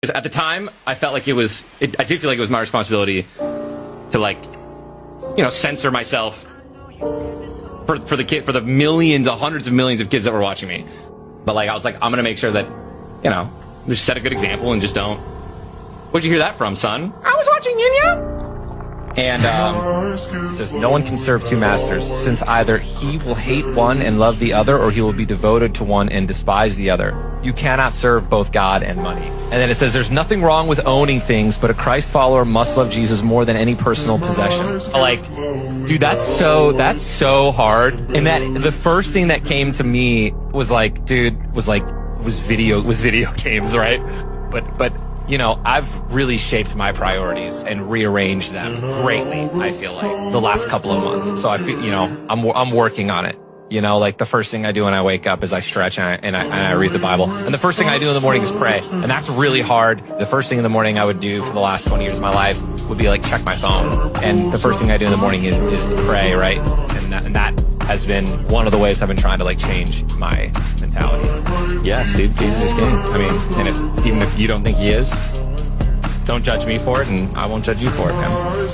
At the time, I felt like I did feel like it was my responsibility to, like, you know, censor myself for the millions, hundreds of millions of kids that were watching me. But, like, I was like, I'm gonna make sure that, you know, just set a good example and just don't. Where'd you hear that from, son? I was watching Yin. And it says, no one can serve two masters, since either he will hate one and love the other, or he will be devoted to one and despise the other. You cannot serve both God and money. And then it says, there's nothing wrong with owning things, but a Christ follower must love Jesus more than any personal possession. Like, dude, that's so hard. And that the first thing that came to me was like, dude, was video games, right? But you know, I've really shaped my priorities and rearranged them greatly, I feel like, the last couple of months. So I feel, you know, I'm working on it. You know, like the first thing I do when I wake up is I stretch and I read the Bible. And the first thing I do in the morning is pray. And that's really hard. The first thing in the morning I would do for the last 20 years of my life would be like check my phone. And the first thing I do in the morning is pray, right? And that has been one of the ways I've been trying to like change my mentality. Yes, dude, Jesus is king. I mean, and even if you don't think he is, don't judge me for it, and I won't judge you for it, man.